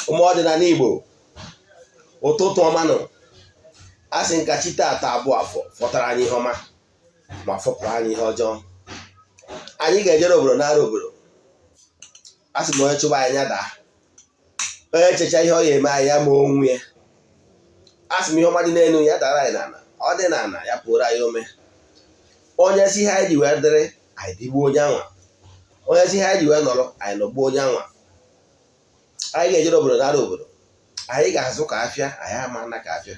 ụmụ ọdịnala Igbo ụtụtụ ọmanụ asị nkachi tata abụọ afọ fọtara anyị ihe ọma ma fọpụrụ anyị ihe ọjọọ. Anyị ga-ejere obodo nara obodo, asị m onye chụba anyị ya daa, onye echecha ihe ọ ya eme anyị ya ma onwe ya. Asị m ihe ọma dị n'elu ya dara anyị n'ala, ọ dị n'ala ya pụrụ anyị ome. Onye si ihe anyị ji wee dịrị anyị dịgbuo onye anwa, onye si ihe anyị ji wee nọrọ anyị nọgbuo onye anwa. Anyị ga-ejere obodo nara obodo, anyị ga-azụ ka afịa, anyị ama nna ka afịa.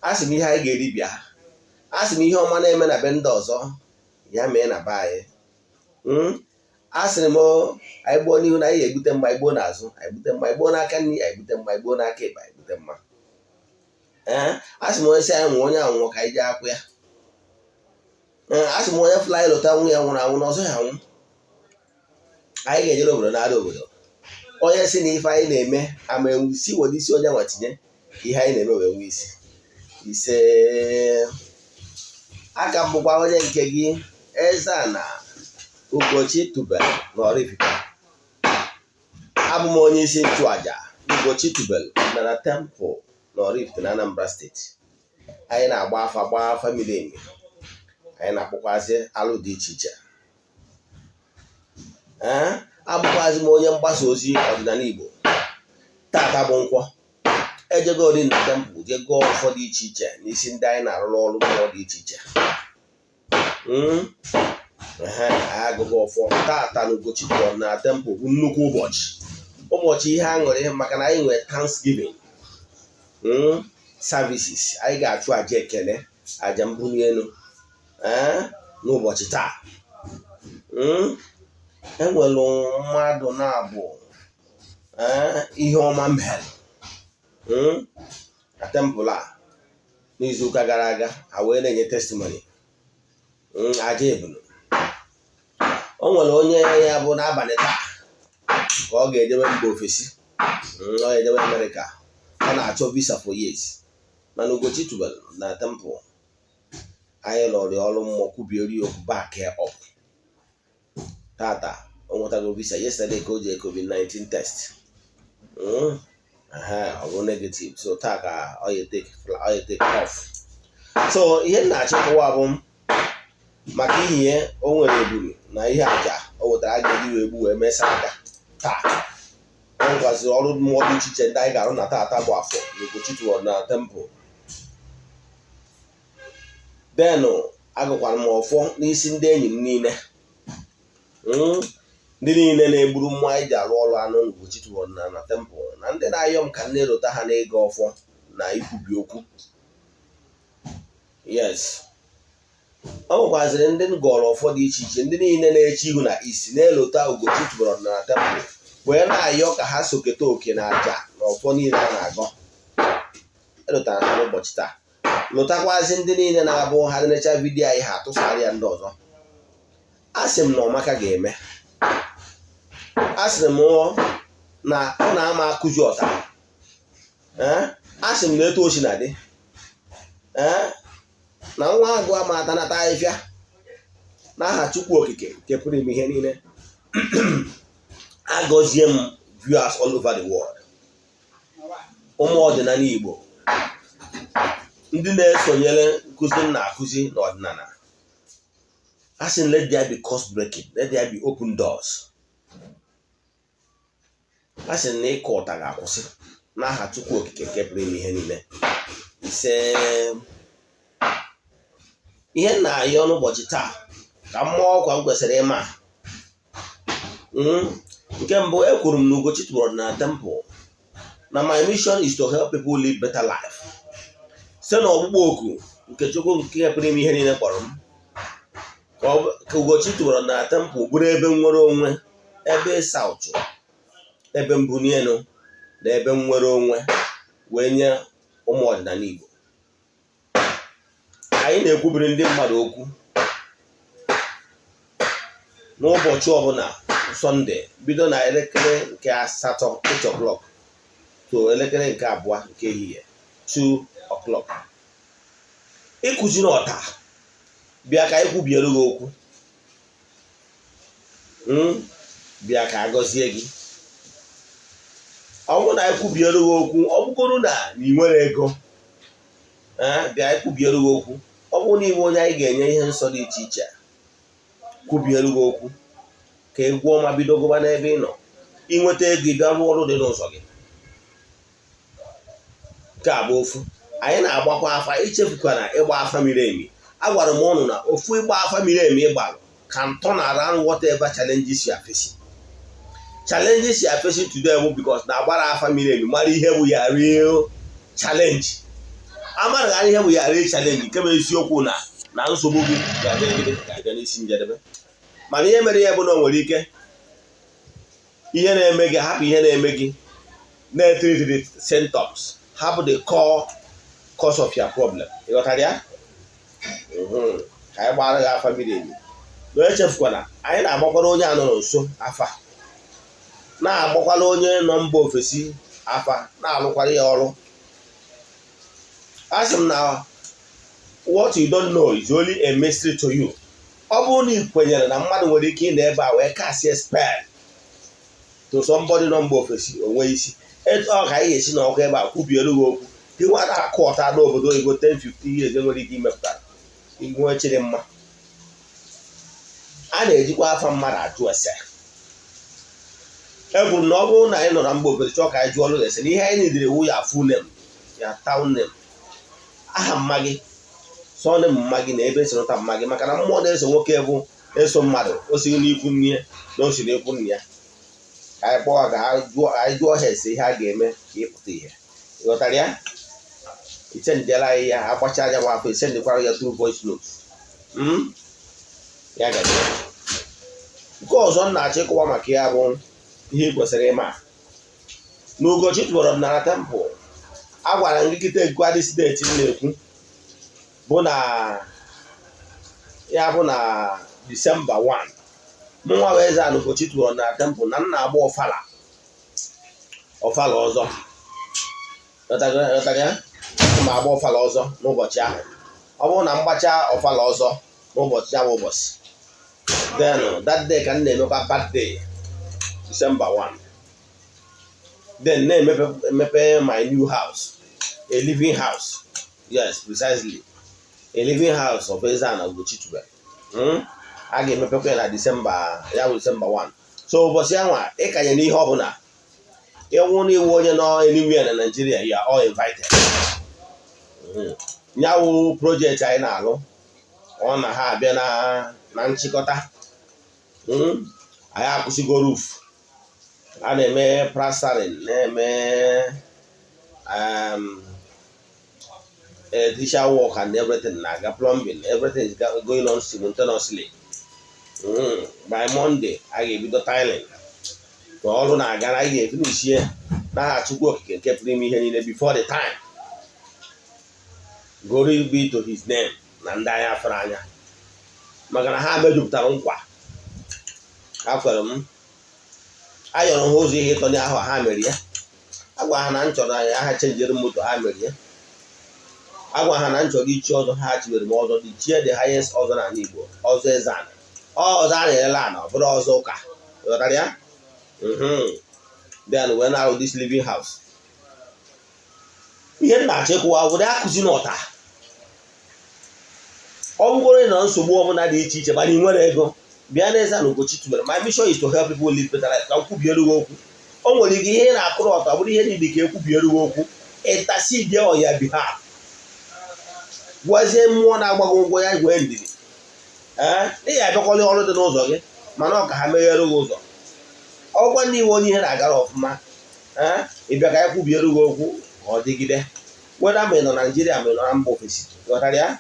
Asị m ihe anyị ga-eri bịa, asị m ihe ọma na-eme na be ndị ọzọ ya mee na be anyị. Asịrị m anyị gbuo n'ihu na anyị ga-ebute mma, anyị gbuo n'azụ, anyị bute mma, anyị gbuo n'aka nri, anyị bute mma, anyị gbuo n'aka ịkpa, anyị bute mma. Asị m onye si anyị nwụọ onye anwụọ ka anyị jee akwụ ya. Asị m onye fụla anyị lụta nwunye ya nwụrụ anwụ n'ọzọ ya nwụ. Anyị ga-ejere obodo nara obodo, onye si na ife anyị na-eme ama enwe isi were isi onye nwa tinye ihe anyị na-eme wee nwee isi ise. Aka m bụkwa onye nke gị Eze-Ana Ugochi tubelu na oraifite. Abụ m onye isi nchụaja Ugochi tubelu na temple na oraifite na Anambra steeti. Anyị na-agba afa miri emi, anyị na-akpụkwazị alụ dị iche iche. Abụkwazị m onye mgbasa ozi ọdịnala Igbo. Tata bụ nkwọ, ejego ori na temple jego ụfọdụ iche iche n'isi ndị anyị na-arụrụ ọrụ mmụọ dị iche iche. Agụgụ ọfọ tata na Ugochi na temple bụ nnukwu ụbọchị ihe aṅụrị maka na anyị nwere Thanksgiving services. Anyị ga-achụ aja ekele, aja mbuli elu n'ụbọchị taa. Enwere mmadụ na-abụ ihe ọma mere na tempụl a n'izuụka gara aga, ha wee na-enye testimony aja ebunu. O nwere onye ya bụ n'abalị taa ka ọ ga-edebe mba ofesi, ọ ga-edebe Amerịka, ọ na-achọ visa for years. Mana Ugochi tubelu na tempụl anyị lọrị ọrụ mmụọ kwubieri okwu back up. Tata o nwetago visa yesterday ka o ji COVID-19 test, ọ bụ negative, so taa ka ọ ya take off. So ihe na-achịkwa bụ maka ihe o nwere eburu na ihe aja o wetara a ga-eji wee gbu wee mesa aka. Taa o nweziri ọrụ mmụọ dị iche iche ndị anyị ga-arụ na tata bụ afọ na Ugochi tubelu na temple. Denụ agụkwara m ọfọ n'isi ndị enyi m niile, ndị niile na-egburu mmụọ anyị ji arụ ọrụ anụ Ugochi tubelu na temple, na ndị na-ayọ m ka m na-erota ha n'ịga ọfọ na ikwubi okwu. Yes, ọ nwekwazịrị ndị ngọrọ ọfọ dị iche iche, ndị niile na-eche ihu na isi na-elota Ugochi tubelu na temple wee na-ayọ ka ha soketa oke na aja na ọfọ niile a na-agọ. Elotara ha n'ụbọchị taa, lụtakwazị ndị niile na-abụ ha necha vidiyo anyị ha atụsara ya ndị ọzọ. Asị m na ọmaka ga-eme, asịrị m na ọ na-ama akụzi ọta, asị m na etu ochi na dị, na nwa agụ ama atanata ahịfịa n'aha Chukwu okike nke pụrụ ime ihe niile. Agọzie m viewers all over the world, ụmụ ọdịnala Igbo, ndị na-esonyere nkụzi na-akụzi n'ọdịnala. Asị let there be course breaking, let there be open doors. Asị na ịkọ ụta ga-akwụsị n'aha Chukwu okike nke pụrụ ime ihe niile ise. Ihe na-ayọ n'ụbọchị taa ka mmụọ ọkwa m kwesịrị ịma. Nke mbụ, ekwuru m na Ugochi tubelu na temple na my mission is to help people live better life. Site na ọgbụgbọ oku nke Chukwu nke pụrụ ime ihe niile kpọrọ m ka Ugochi tubelu na temple bụrụ ebe nnwere onwe, ebe ịsa ụchụ, ebe mbuli elu na ebe nnwere onwe wee nye ụmụ ọdịnala Igbo. Anyị na-ekwubiri ndị mmadụ okwu n'ụbọchị ọbụla Sọnde, bido na elekere nke 8 o'clock to elekere nke 2 nke ehihie 2 o'clock. Ịkụzi n'ọta bịa ka anyị kwubiere gị okwu. bịa ka agọzie gị. Ọ bụrụ na ekwubiere gị okwu, ọ bụgoro na ị nwere ego, bịa ekwubiere gị okwu. Ọ bụrụ na iwe onye anyị ga-enye ihe nsọ dị iche iche, kwubiere gị okwu ka egwu ọma bido gụba n'ebe ị nọ, inweta ego bịa rụọ ọrụ dị n'ụzọ gị. Nke a bụ ofu. Anyị na-agbakwa afa, ichefukwana ịgba afa miri emi. Agwara m ụnụ na ofu ịgba afa miri emi ịgbalụ can turn around whatever challenges you are facing. Challenges you are facing today bụ because na agbara afa miri emi mara ihe bụ ya real challenge. Amara ihe bụ ya real challenge nke bụ eziokwu na nsogbu gị ga-abịa n'isi njedebe. Mana ihe mere ya bụ na o nwere ike ihe na-eme gị hapụ ihe na-eme gị na-treat the symptoms, hapụ the core cause of your problem. Ị ghọtara ya? Ka anyị gbara gị afa miri emi. Na echefukwana, anyị na-agbakwara onye a nọ nso afa, na-agbakwala onye nọ mba ofesi afa, na-alụkwara ya ọrụ. Asị m na what you don't know is only a mystery to you. Ọ bụrụ na ị kwenyere na mmadụ nwere ike ị na ebe a wee kasị spell to somebody nọ mba ofesi onwe isi, etu ọ ka anyị ga-esi na ọkụ ebe a kwubiere gị okwu ka nwata akụ ọta n'obodo oyibo 10-15 years nwere ike imepụta ihu echiri mma. A na-ejikwa afa mmadụ ajụ ese. E kwuru na ọ bụrụ na anyị nọ na mba ofesi chọọ ka anyị jụọ ọrụ ese, na ihe anyị nidere wu ya full name, ya town name, aha mma gị, sọnde mma gị na ebe esi rụta mma gị. Maka na mmụọ na-eso nwoke bụ eso mmadụ, o si n'ikwu nne na o si n'ekwu nne ya. Ka anyị kpọọ ka anyị jụọ ha ese ihe a ga-eme ka ịpụta ihe. Ị ghọtara ya? Isendịela anyị ya, akpacha anya nwa afọ, isendikwara ya through voice note. Ya gaji. Nke ọzọ m na-achọ ịkọwa maka ya bụ ihe ị kwesịrị ịma. Na Ugochi tụbọrọ Odinana temple, a gwara m gị kịta egwu dị steeti m na-ekwu bụ na ya bụ na Disemba 1, mụnwa bụ Eze-Ana Ugochi tụbọrọ Odinana temple na m na-agba ọfala ọzọ. Ghọtara ya? Ma agba ọfala ọzọ n'ụbọchị ahụ. Ọ bụrụ na mgbacha ọfala ọzọ n'ụbọchị ya bụ ụbọchị, then that day ka m na-emekwa birthday, December 1. Then na-emepe my new house, a living house. Yes, precisely. A living house of Eze-Ana Ugochi tubelu. A ga-emepekwa na December 1. So ụbọchị anwa ịkanye n'ihe ọbụla, ịnwụ na iwu onye nọ anywhere na Nigeria, you are all invited. Nyawu project anyị na-alụ, ọ na ha abịa na nchịkọta. Anyị akwụsịgo roof, a na-eme plastering, na-eme electrical work and everything, na plumbing, everything is going on simultaneously. By Monday a ga-ebido tiling, ka ọrụ na-aga, na anyị ga-efinishie n'aha Chukwu Okike nke pụrụ ime ihe niile before the time. Glory be to his name. Na ndị anyị afọrọ anya, maka na ha mejupụtara nkwa ha kwere m. Ayọrọ ha ụzọ ihe ịtọnye ahụ ha mere ya. Agwa ha na nchọrọ anyị aha chenjere moto ha mere ya. Agwa ha na nchọrọ ichi ọzọ ha chibere m ọzọ dị chie the highest ọzọ n'ala Igbo, ọzọ Eze-Ana. Ọzọ a na-ele ana, ọ bụrụ ọzọ ụka. Ghọtara ya? Then wee na-arụ this living house. Ihe m na-achọ ịkwụwa obodo akụzi n'ọta. Ọ bụgoro na nsogbu ọbụla dị iche iche, mana ị nwere ego, bịa na Eze-Ana Ugochi tubelu. My mission is to help people live better life. Ka m kwubiere gị okwu. O nwere ike ihe na-akụrụ ọta bụrụ ihe niile ka ekwubiere gị okwu, intercede on your behalf. Gwazie mmụọ na-agbago ụgwọ ya gwee ndidi. Ị ga-abịakwala ọrụ dị n'ụzọ gị, mana ọ ka ha meghere gị ụzọ. Ọgwa ndị iwe onye ihe na-agara ọfụma, ịbịa ka ya kwubiere gị okwu ka ọ dịgide. Weda ma ị nọ na Nigeria ma ị nọ na mba ofesi. Ghọtara ya?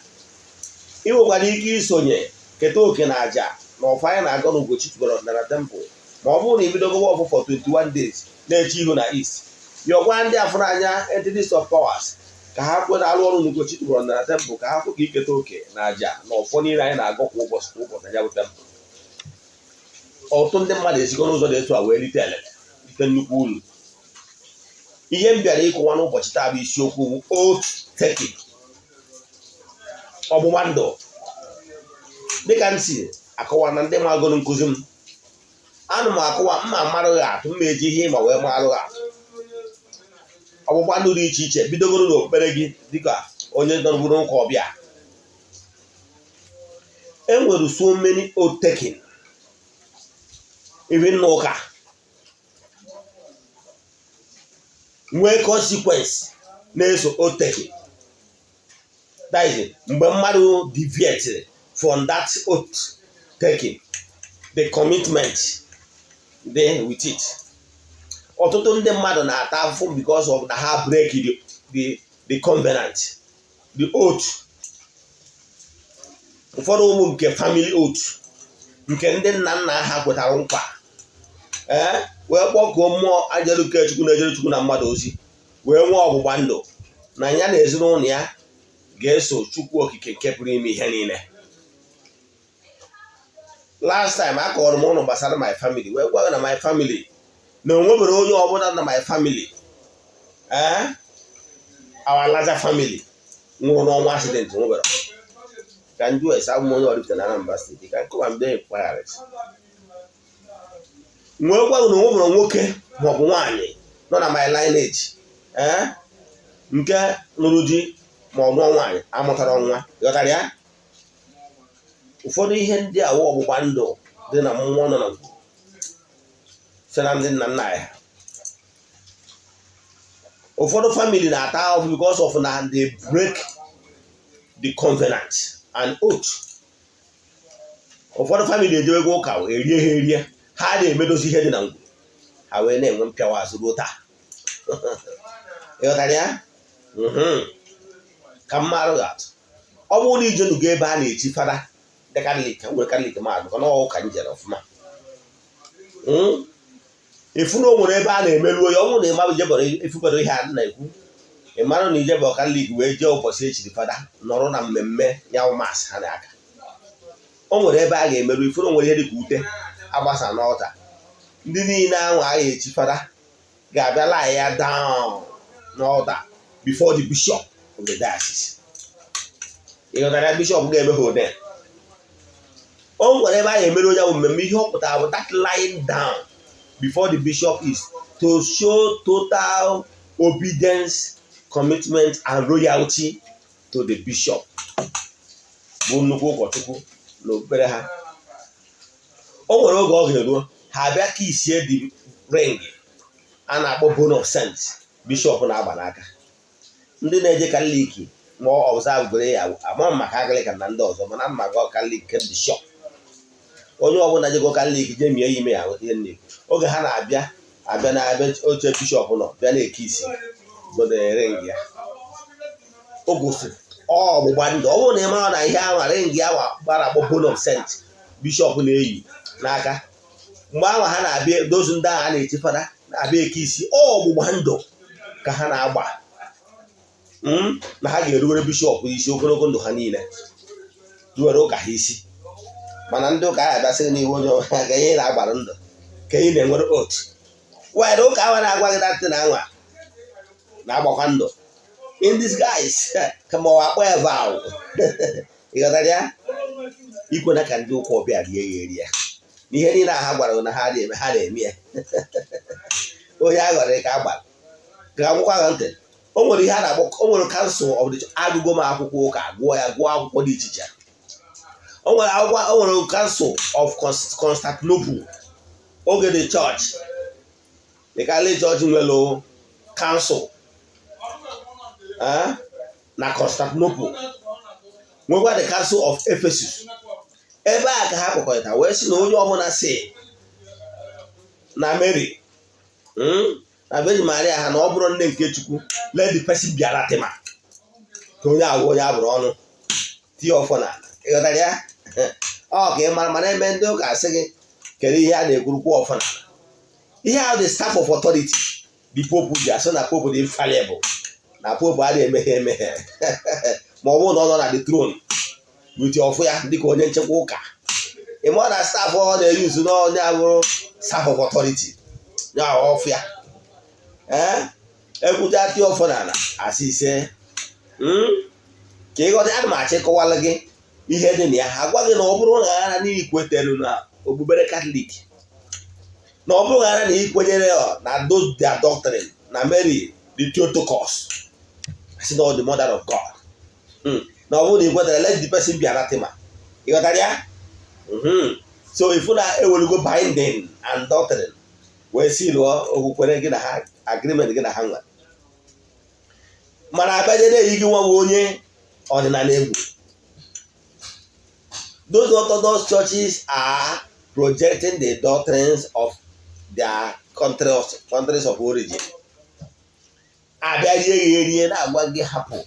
Ị nwekwara ike isonye keta oke na aja na ọfọ anyị na-aga n'Ugochi tubelu Odinana temple. Ma ọ bụrụ na ibido gowa ọfụ for 21 days na-eche ihu na east, yọkwa ndị afụrụ anya entities of powers ka ha kwere alụ ọrụ n'Ugochi tubelu Odinana temple, ka ha kwụ ka iketa oke na aja na ọfọ niile anyị na-agọ kwa ụbọchị na ya bụ temple. Ọtụtụ ndị mmadụ esigo n'ụzọ dị etu a wee rite nnukwu uru. Ihe m bịara ịkụwa n'ụbọchị taa bụ isiokwu bụ oath taking, ọgbụgba ndụ. Dịka m si akọwa na ndị magoro nkụzi m, anụ m akụwa mma marụghị atụ mma eji ihe ịma wee marụghị atụ ọgbụgba ndụ dị iche iche bidogoro n'okpukpere gị dịka onye nọbụrụ ụka ọbịa. Enwere so many oath taking even n'ụka nwee consequence na-eso oath taking. That is mgbe mmadụ deviated from that oath taking, the commitment there with it. Ọtụtụ ndị mmadụ na-ata afụfụ because of na ha break the covenant, the oath. Ụfọdụ ụmụ nke family oath nke ndị nna nna ha kwetara nkwa wee kpọkuo mmụọ ajeruke Chukwu na-ejere Chukwu na mmadụ ozi wee nwee ọgbụgba ndụ na ya na ezinụlọ ya ga-eso Chukwu okike nke pụrụ ime ihe niile. Last time a kọrọ m ụnụ gbasara my family wee gwa na my family na onwebere onye ọbụla na my family our larger family nwụrụ n'ọnwa accident nwebere ka ndị esa ụmụ onye Oraifite na Anambra steeti ka nkọwa mbe ekweghara nwee gwa na onwebere nwoke maọbụ nwaanyị nọ na my lineage nke nụrụ di ma ọ nụọ nwaanyị amụtara nwa ghọtara ya. Ụfọdụ ihe ndị awụ ọgbụgba ndụ dị na mmụọ nọ na site na ndị nna nna ya. Ụfọdụ family na-ata ahụhụ because of na they break the covenant and oath. Ụfọdụ family ejewego ụka erie ha erie ha na-emedozi ihe dị na ngwu ha wee na-enwe mpịawa azụ ruo taa. Ịghọtara ya? Ka mmarụ ga-atụ ọ bụrụ na ijenugo ebe a na-echi fada ndị Katọlik nwere Katọlik mmadụ ka n'ọgwụ ka njere ọfụma efu na o nwere ebe a na-emerụ onye ọnwụ na ịmarụ ijebọrọ efubere ihe a na-ekwu ịmarụ na ijebọ Katọlik wee jee ụbọchị echiri fada nọrọ na mmemme ya mas ha na-aka. O nwere ebe a ga-emerụ ifu na o nwere ihe dịka ute agbasa n'ọta ndị niile ahụ a ga-echi fada ga-abịa lie ya down n'ọta before the bishop of the diocese. Ịghọtara bishop ga-eme ha ode o nwere ebe a ga-emere onye ahụ mmemme ihe ọ pụtara bụ that lying down before the bishop is to show total obedience, commitment and loyalty to the bishop. Bụ nnukwu ụkọchukwu na okpukpere ha. O nwere oge ọ ga-eruo ha abịa ka isie the ring a na-akpọ bone of scent bishop na-agba n'aka. Ndị na-eje Katọlik ma ọ observe gwere ya ama maka Anglican na ndị ọzọ mana mma gwa Katọlik ke bishop. Onye ọbụla jego Katọlik je mie ime ya ihe nne oge ha na-abịa na-abịa oche bishop nọ bịa na-eke isi bone ring ya o gosiri ọgbụgba ndụ. Ọ bụrụ na ị mara na ihe ahụ ring ya gbara akpọ bone of scent bishop na-eyi n'aka mgbe ahụ ha na-abịa dozu ndị ahụ a na-echi fada na-abịa eke isi ọgbụgba ndụ ka ha na-agba na ha ga-erubere bishọp isi ogologo ndụ ha niile ruwere ụka ha isi. Mana ndị ụka ahụ abịasịrị n'ihu onye ga ihe na-agbara ndụ ka ị na-enwere otu were ụka ahụ na-agwa gị datị na anwa na-agbakwa ndụ in disguise kama ọ akpọ ya vow. Ịghọtara ya? Ikwena ka ndị ụka ọbịa rie ya eri ya n'ihe niile ha gwara na ha na-eme ya onye a gwara ka a gbara ka akwụkwọ ahụ ntị. O nwere ihe a na-akpọ o nwere kansụl of the agụgụ m akwụkwọ ụka gụọ ya gụọ akwụkwọ dị iche iche. O nwere kansụl of Constantinople oge the church the Catholic Church nwere kansụl na Constantinople nwekwa the Council of Ephesus. Ebe a ka ha kpọkọta wee sị na onye ọbụla si na Mary na Virgin Maria ha na ọ bụrụ nne nke Chukwu let the person bịara tema ka onye agwụ onye abụrụ ọnụ tie ọfọ na. Ịghọtara ya? Ọ ka ị mara mana eme ndị ụka asị gị kedu ihe a na-ekwurukwa ọfọ na ihe ahụ the staff of authority the Pope ji asị na Pope dị infallible na Pope adịghị emeghe ma ọ bụrụ na ọ nọ na the throne with ọfụ ya dịka onye nchekwa ụka. Ịma na staff ọ na-eyuzu na onye abụrụ staff of authority ya ọfụ ya ekwucha tie ọfọ na ala asị ise ka ịghọta. Ana m achịkọwala gị ihe dị na ya ha gwa gị na ọ bụrụ na ha n'ihi kwetere na okpukpere Katọlik na ọ bụghara na ikwenyere na those their doctrine na Mary the Theotokos si na the mother of God na ọ bụrụ na ikwetara let the person be anathema ịghọtara ya. So ifu na ewelugo binding and doctrine wee si lụọ okwukwere gị na ha agreement gị na ha nwere mana abịaje na-eyi gị nwa onye ọdịnala egwu. Those Orthodox churches are projecting the doctrines of their countries of origin. Abịa rie na-agwa gị hapụ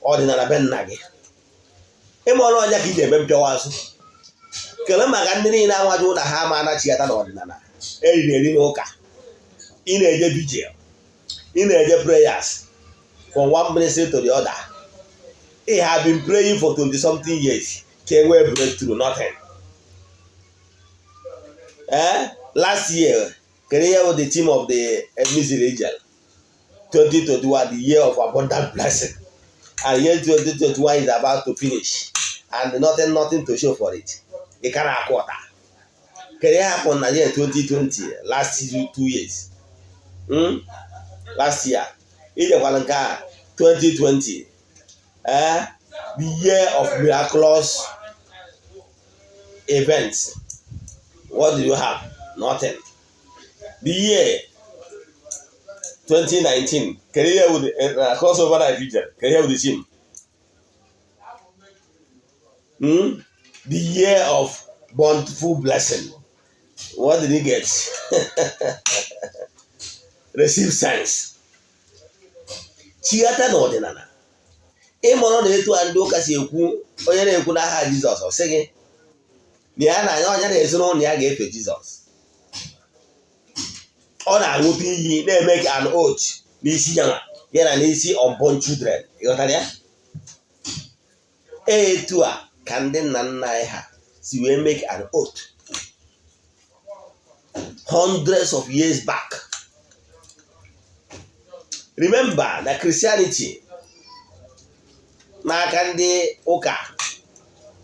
ọdịnala be nna gị. Ịma ọrụ ọnya ka ị ga-eme mpịawa azụ. Kele maka ndị niile anwajụ na ha ma anachighata n'ọdịnala. Eri n'ụka. Ị na-eje vigil. Ị na-eje prayers from one ministry to the other. He have been praying for 20-something years. Can we break through? Nothing. Last year, career was the team of the Misery Angel. 2021, the year of abundant blessing. And year 2021 is about to finish. And nothing to show for it. It cannot quarter. Career happened in year 2020, last 2 years. Last year. It's 2020. The year of miraculous events. What do you have? Nothing. The year 2019, career with the crossover region, career with the team. The year of bountiful blessing. What did he get? Receive sense. Chiata na ọdịnala. Ịmụrụ na etu a ndị ụka si ekwu onye na-ekwu n'aha Jizọs ọ sị gị na ya na onye na-ezinụlọ ya ga-efe Jizọs. Ọ na-aṅụta iyi na-eme an oath n'isi ya na n'isi unborn children. Ịghọtara ya? Etu a ka ndị nna nna anyị ha si wee make an oath hundreds of years back. Remember that Christianity n'aka ndị ụka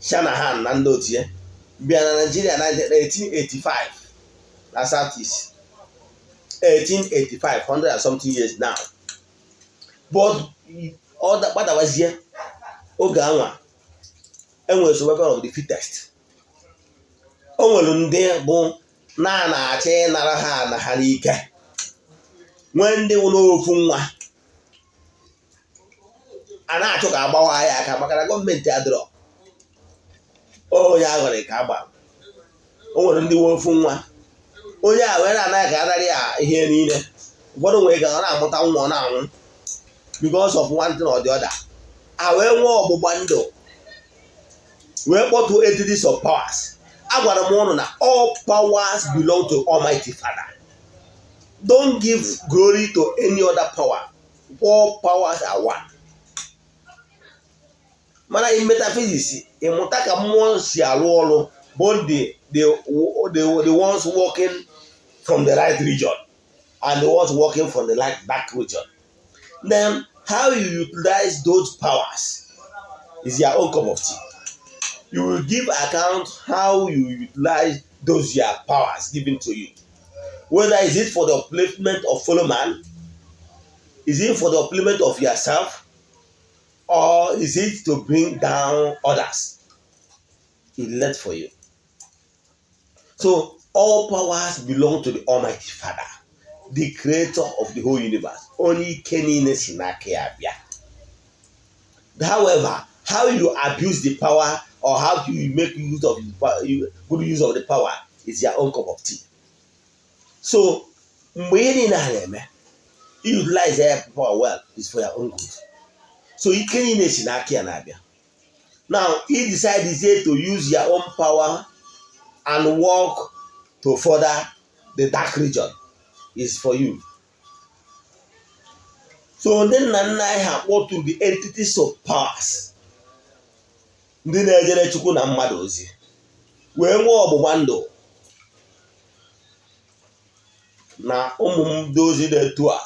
Shanahan na ndị otu ya bịa na Nigeria na 1885 na Southeast 1885 100 and something years now. But ọ gbadawazie oge anwa enwere survival of the fittest. O nwere ndị bụ na-achị ịnara ha na ha n'ike. Nwee ndị nwụrụ ofu nwa a na-achọ ka agbawa ya aka maka na gọọmenti adịrọ onye aghọrị ka agba. O nwere ndị nwe ofu nwa onye a were anaghị ka anarị ya ihe niile. Ụfọdụ nwere ka ọ na-amụta nwa ọ na-anwụ because of one thing or the other. A wee nwee ọgbụgba ndụ wee kpọtụ entities of powers. Agwara m ụnụ na all powers belong to Almighty Father. Don't give glory to any other power. All powers are one. Mana in metaphysics, ịmụta ka mmụọ si arụ ọrụ both the ones working from the right region and the ones working from the dark region. Then how you utilize those powers is your own cup of tea. You will give account how you utilize those your powers given to you. Whether is it for the upliftment of fellow man, is it for the upliftment of yourself, or is it to bring down others? It's left for you. So all powers belong to the Almighty Father, the creator of the whole universe. Only Kenines Inakeabia. However, how you abuse the power or how you make use of good use of the power is your own cup of tea. So, mgbe na-eme, you utilize their power well is for your own good. So, you can in now, he decided to use your own power and work to further the dark region is for you. So, then I have what to the entities of powers. Ndị na-ejere Chukwu na mmadụ ozi wee nwee ọgbụgba ndụ na ụmụ ndị ozi na-etu a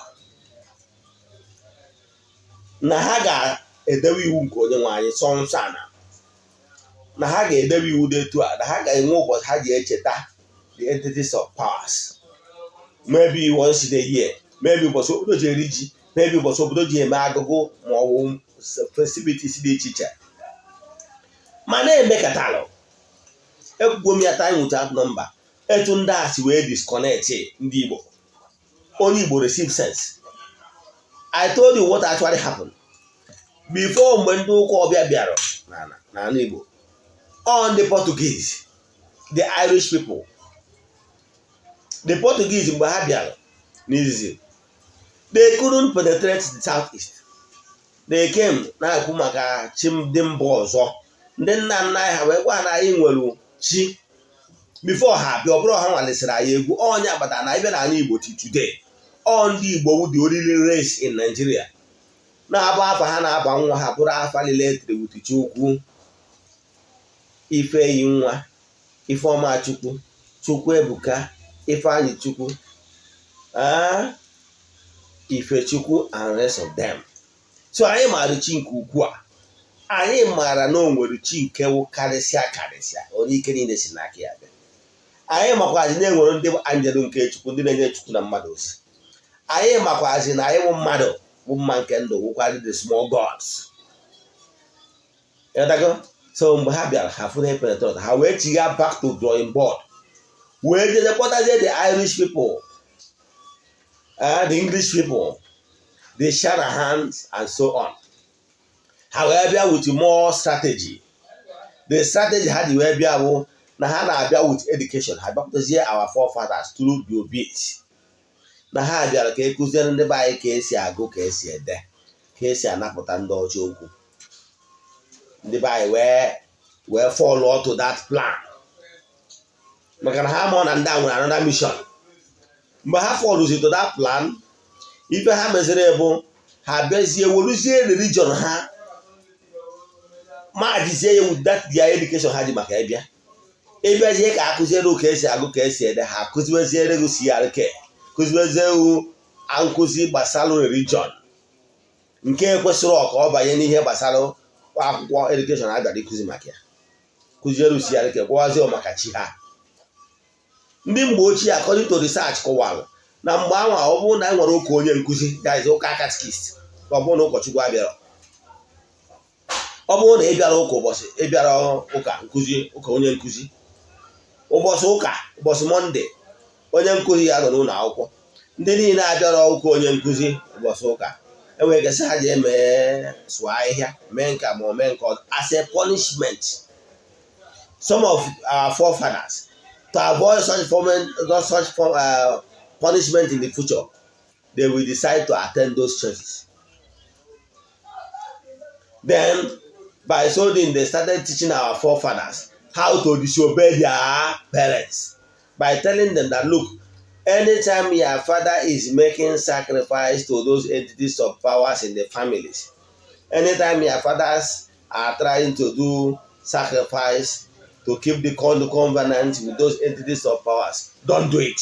na ha ga-edewe iwu nke onye nwe anyị sọ nsọ na ha ga-edewe iwu dị etu a na ha ga-enwe ụbọchị ha ji echeta the entities of powers. Maybe once in a year, maybe ụbọchị obodo ji eri ji, maybe ụbọchị obodo ji eme agụgụ ma ọ bụ festivities dị iche iche. Ma na-emekatalụ ekwugo m ya time without number etu ndị a si wee disconnect ndị Igbo. Onye Igbo receive sense. I told you what actually happened. Before mgbe ndị ụka ọbịa bịara n'ala Igbo, on the Portuguese, the Irish people, the Portuguese mgbe ha bịara n'izizi, they couldn't penetrate the southeast. They came na-ekwu maka chi ndị mba ọzọ. Ndị nna nna anyị ha wee gwa na anyị nwere chi before ha bịa. Ọ bụrụ ha nwalesịrị anyị egwu onye agbata na ịbịa n'ala Igbo today. All ndị Igbo wụ the only race in Nigeria na-aba afa ha na-aba nwa ha bụrụ afa related with Chukwu, Ifeyi nwa, Ifeọma Chukwu, Chukwu Ebuka, Ifeanyi Chukwu, Ifechukwu and rest of them. So anyị maara chi nke ukwu a. Anyị maara na o nwere chi nke wụ karịsịa onye ike niile si n'aka ya bịa. Anyị makwazi na enwere ndị anjelu nke Chukwu, ndị na-enye Chukwu na mmadụ ozi. Anyị makwazi na anyị bụ mmadụ bụ mma nke ndụ wụkwarị the small gods. So mgbe ha bịara ha fụrụ penetrate, ha wee chigha back to drawing board, wee jede kpọtazie the Irish people, the English people, the Shanahan's and so on. Ha wee bịa with more strategy. The strategy ha ji wee bịa bụ na ha na-abịa with education. Ha bịakwutazie our forefathers through the obits. Na ha bịara ka ekụziere ndị be anyị ka esi agụ, ka esi ede, ka esi anapụta ndị ọjọọ okwu. Ndị be anyị wee follow to that plan. Maka na ha ma na ndị a nwere another mission. Mgbe ha follow to that plan, ife ha meziri bụ ha bịazie weruzie religion ha ma jizie ya with that their education ha ji maka ịbịa. Ịbịazie ka akụziere ka esi agụ, ka esi ede, ha akụziweziere gị CRK, kụziwezie nkụzi gbasara religion nke kwesịrị ọka ọ banye n'ihe gbasara akwụkwọ education ha bịara ịkụzi maka ya. Kụziere CRK gwazie maka chi ha. Ndị mgbe ochie according to research kọwara na mgbe ahụ ọ bụrụ na e nwere ụka onye nkụzi, that is ụka catechist, ọ bụrụ na ụkọchukwu abịara, ọ bụrụ na ị bịara ụka ụbọchị ị bịara ụka nkụzi, ụka onye nkụzi, ụbọchị ụka, ụbọchị Mọnde, onye nkụzi ya nọ n'ụlọ akwụkwọ. Ndị niile abịara ụka onye nkụzi ụbọchị ụka enwere gasị ha ji eme sụọ ahịhịa, mee nka ma mee nka as a punishment. Some of our forefathers, to avoid such punishment in the future, they will decide to attend those churches. Then, by so doing, they started teaching our forefathers how to disobey their parents by telling them that, look, anytime your father is making sacrifice to those entities of powers in the families, anytime your fathers are trying to do sacrifice to keep the covenant with those entities of powers, don't do it.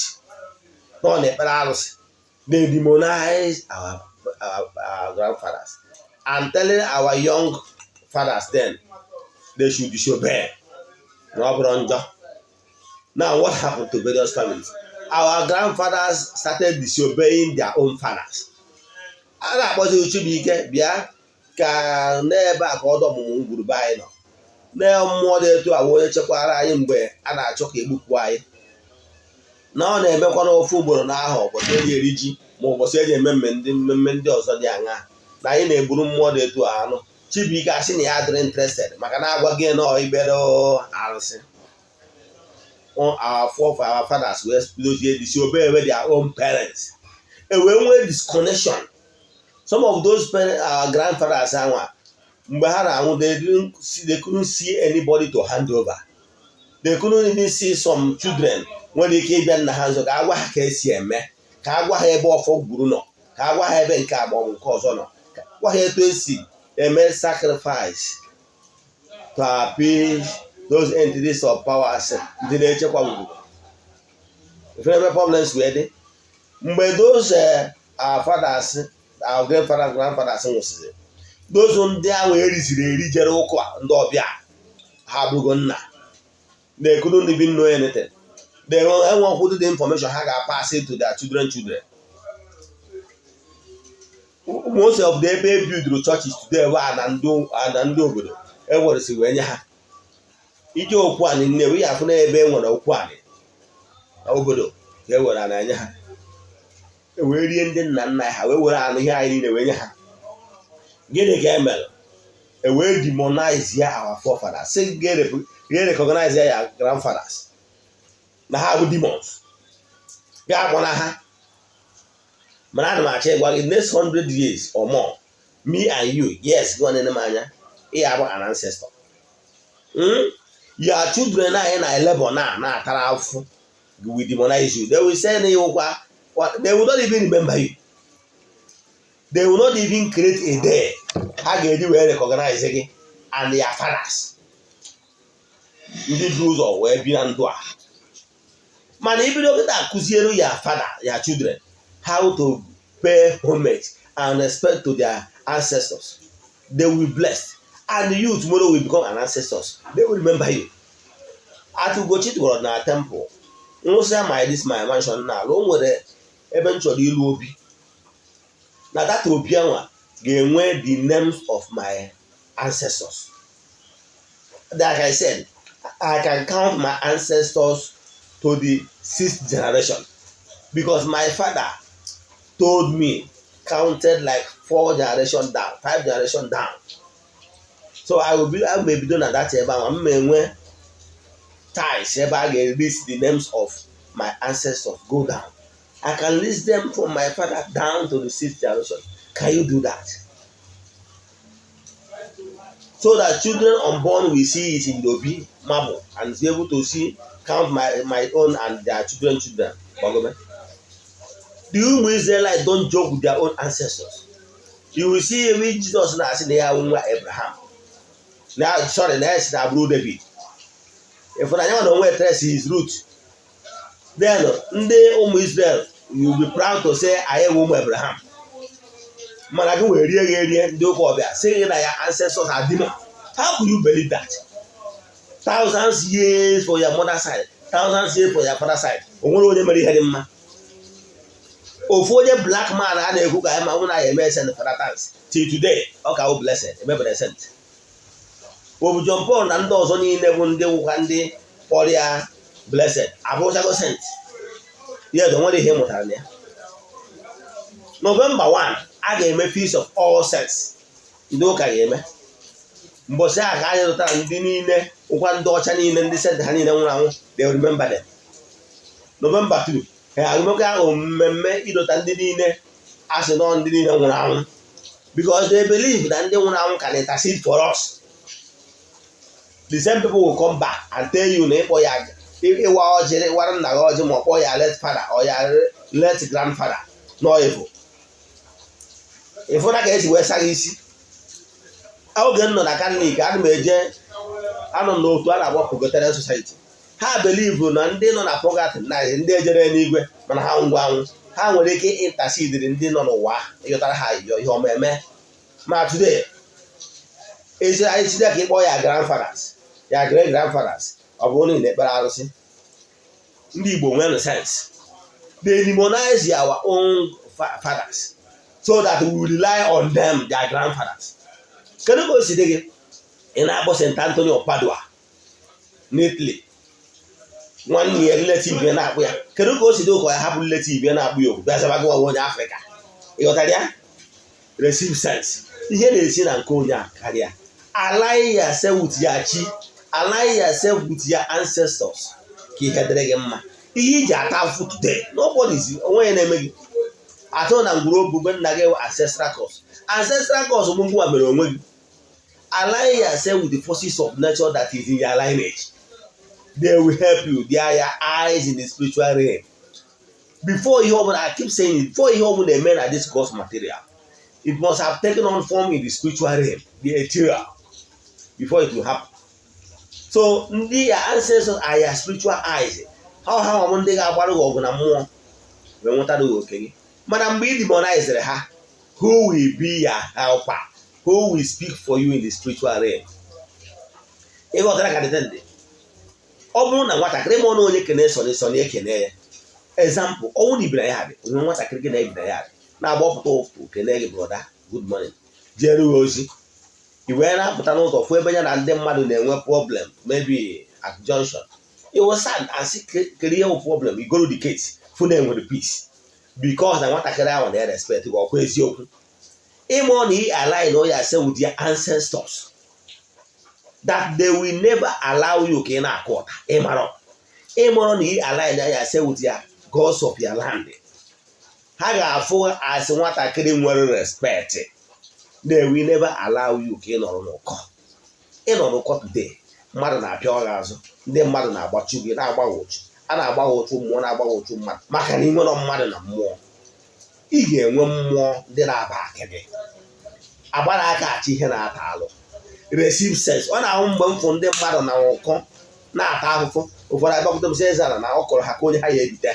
They demonize our grandfathers and telling our young fathers then they should disobey. Now what happened to various families? Our grandfathers started disobeying their own fathers. A na-akpọzi Uchibike bịa ka n'ebe a ka ọdọ ọmụmụ ngwurube anyị nọ. Na mmụọ dị etu a onye chekwara anyị mgbe a na-achọ ka egbupụ anyị. Na ọ na-emekwa n'ofu ugboro n'ahụ ụbọchị eji eri ji ma ụbọchị eji eme mmemme ndị ọzọ dị aṅa. Na anyị na-eburu mmụọ dị etu a anụ. Chibuike asị na ya adịrị interested maka na agwa gị nọ ikpere arụsị. Our fathers were disobey their own parents. And when we disconnection, some of those parents, our grandfathers, they couldn't see anybody to hand over. They couldn't even see some children when they came in the hands of Agua KCM, Kagwa Hebo for Bruno, Kagwa Hebben Cabo, Cosono. What here to see? They made sacrifice to appease those entities of powers. Did they check out? If you have problems with it, but those our fathers, our grandfathers, those on there where is the regional and Dobia, Habugona. They couldn't even know anything. they won't put the information ha ga-pass it to their children. Most of the ebe build churches today were na ndị obodo eweresi wee nye ha ije okwu anị nnewe ya afụ na ebe enwere okwu anị na obodo ka ewere ana nye ha wee rie ndị nna nna ha wee were anụ ihe anyị niile wee nye ha. Gịnị ka emere? Wee demonize ya our forefathers, say recognize ya grandfathers na ha bụ demons ga-akpọ na ha. Mana ana m achọ ịgwa gị next 100 years or more, me and you, yes, go on m anya ị ya bụ an ancestor. Your children anyị na labor na-atara afụ will demonize you. They will say na ịwụkwa, they will not even remember you. They will not even create a day ha ga-eji wee recognize gị and your fathers ndị bụ ụzọ wee bi na ndụ a. Mana ibido kịta akụziere your father, your children how to pay homage and respect to their ancestors. They will be blessed. And you tomorrow will become an ancestors. They will remember you. At Ugochi to na temple. No say this my mansion now. Don't worry. Eventually you will be. Now that will be ga-enwe the names of my ancestors. Like I said, I can count my ancestors to the 6th generation because my father told me counted like 4 generations down, 5 generations down. So I may be done at that ebe I may enwe ties ebe I can list the names of my ancestors go down. I can list them from my father down to the 6th generation. Can you do that? So that children unborn will see it in Yobi marble and be able to count my own and their children. The Israelites don't joke with their own ancestors. You will see when Jesus now say they are Abraham. Now it's David. If I don't know trace his root, then ndị Israel, you will be proud to say I am Abraham. Mana gị were rie ndị ụka ọbịa saying that your ancestors are demons. How could you believe that? Thousands years for your mother's side, thousands years for your father's side. Onwere onye mere ihe dị mma. Ofu onye black man a na-ekwu ka ma ụna ya eme send for that thanks till today ọ ka o blessed emebere sent. Obu John Paul na ndị ọzọ niile bụ ndị nwụkwa ndị ọrịa blessed abụchago sent. Yes, onwere ihe mụtara na ya. November 1 a ga-eme Feast of All Saints. Ndị ụka ga-eme mbọsị a ka anyị rụtara ndị niile ụkwa ndị ọcha niile ndị sent ha niile nwụrụ anwụ. They will remember them. November 2 agụmọkụ ahụ mmemme ịdọta ndị niile asị nọ ndị niile nwụrụ anwụ because they believe na ndị nwụrụ anwụ can intercede for us. The same people will come back and tell you na ịkpọ ya ịwa ọjị ịwara nna gị ọjị ma ọ kpọ ya late father or ya late grandfather nọ efu ịfụna ka esi wee sa gị isi. Oge m nọ na Catholic ana m eje anọ n'otu a na-akpọ Purgatory Society. Ha believe na ndị nọ na purgatory na ndị ejere n'igwe mana ha ngwa anwụ ha nwere ike intercede ndị nọ n'ụwa ịghọtara ha ihe ọma eme. Ma today ezi anyị sị ka ịkpọ ya grandfathers ya great grandfathers ọ bụrụ na ị na-ekpere arụsị. Ndị Igbo nwere sense. They demonize our own fathers so that we will rely on them, their grandfathers. Kedu ka o si dị gị ị na-akpọ St. Anthony of Padua neatly nwanne ya relative ya na-akpụ ya? Kedu ka o si dị ụkọ ya hapụ relative ya na-akpụ ya okwu bịa zaba gị onye Afrịka? Ịghọtara ya? Receive sense. Ihe na-esi na nke onye a karịa. Align yourself with your chi. Align yourself with your ancestors. Ka ihe dịrị gị mma. Ihe iji ata afụ today. Nobody is onwe na-eme gị. Atọ na ngwuru obugbe nna gị ancestral cause. Ancestral cause bụ ngwa mere onwe gị. Align yourself with the forces of nature that is in your lineage. They will help you. They are your eyes in the spiritual realm. Before you open, I keep saying it, before you open the men at this God's material, it must have taken on form in the spiritual realm, the ethereal, before it will happen. So, your ancestors are your spiritual eyes. How one day I want to go na mmụọ when want to do okay. Madam, be demonized ha. Who will be your helper? Who will speak for you in the spiritual realm? You got that kind of thing. ọ bụrụ na nwatakịrị ma ọnụ onye kene sọ na-ekene ya example ọnwụ na ibira ya dị onwe nwatakịrị gị na-ebira ya dị na-agbapụta ụfụ kene gị broda good morning jere ya ozi i wee na-apụta n'ụzọ fụ ebe ya na ndị mmadụ na-enwe problem maybe at junction it was sad and see kere ihe bụ problem you go to the case fụ na enwere peace because na nwatakịrị ahụ na-respect gị ọkwa eziokwu ịmụ na ị align na ya say with your ancestors that they will never allow you ka ị na-akụ ọta ịmụrụ na ị align na ya say with your gods of your land ha ga-afụ asị nwatakịrị nwere respect they will never allow you ka ị nọrọ n'ụkọ today mmadụ na-apịa ọgha azụ ndị mmadụ na-agbachu gị na-agbagwochu a na-agbagwochu mmụọ na-agbagwochu mmadụ maka na ị nwere mmadụ na mmụọ ị ga-enwe mmụọ ndị na-aba akịrị agbara aka achị ihe na-ata alụ receive sense ọ na-ahụ mgbe m fụ ndị mmadụ na ụkọ na-ata ahụhụ ụfọdụ agbapụta m sị Eze-Ana na ọ kọrọ ha ka onye ha ya ebite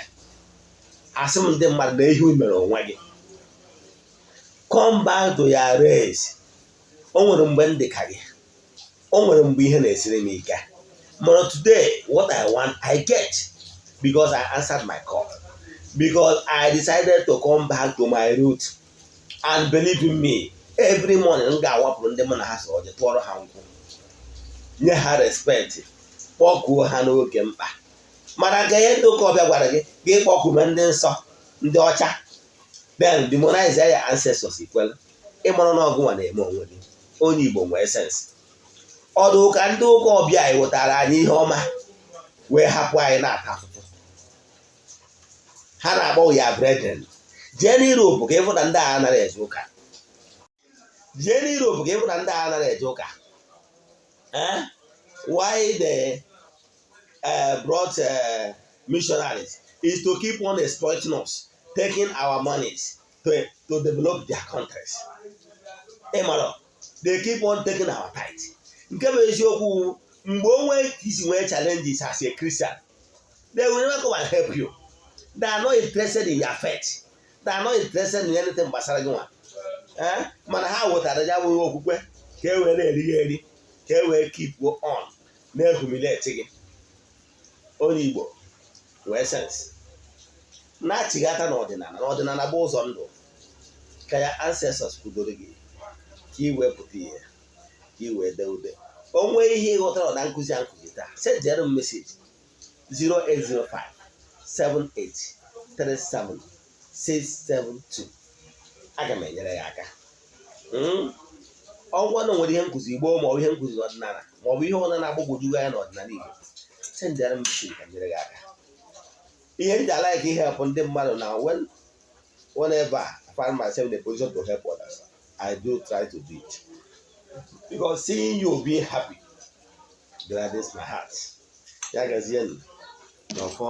asị m ndị mmadụ na ihe i mere onwe gị come back to your race o nwere mgbe m dị ka gị o nwere mgbe ihe na-esiri m ike mana today what I want I get because I answered my call because I decided to come back to my root and believe in me every morning m ga-awapụrụ ndị mụ na ha so je tụọrọ ha nkwụ nye ha respect kpọkuo ha n'oge mkpa mana ka ihe ndị ụka ọbịa gwara gị gị kpọkume ndị nsọ ndị ọcha then demonize ya ancestors ikwela ịmụrụ na ọgụnwa na-eme onwe gị onye Igbo nwee sense ọdụ ụka ndị ụka ọbịa anyị wetara anyị ihe ọma wee hapụ anyị na-ata afụfụ ha na-akpọ ya brethren jee n'Europe ka ịfụ na ndị agha anaghị eje ụka jee n'Europe ka ịfụ na ndị agha anaghị eje ụka why they brought missionaries is to keep on exploiting us taking our monies to develop their countries. They keep on taking our tithe. Nke bụ eziokwu mgbe onwe isi nwee challenges as a Christian they will never come and help you. They are not interested in your faith. They are not interested in anything gbasara gị nwa mana ha wetara ya bụrụ okwukwe ka e wee na-eri ya eri ka e wee keep on na-ehumiliate gị onye Igbo wee sense na-achịgata n'ọdịnala bụ ụzọ ndụ ka ya ancestors kwudoro gị ka ị wepụta ihe ka ị wee dee ude onwe ihe ịghọtara na nkụzi a nkụzi taa sendịara m meseji 08057837672 aga m enyere ya aka ọgwụ na nwere ihe nkụzi Igbo ma ọ bụ ihe nkụzi ọdịnala ma ọ bụ ihe ọna na-agbagwoju anya n'ọdịnala Igbo sendịara m meseji ka nyere gị aka ihe ndị like ihe help ndị mmadụ na whenever I find myself in a position to help others I do try to do it because seeing you being happy gladdens my heart ya gazienụ n'ọfọ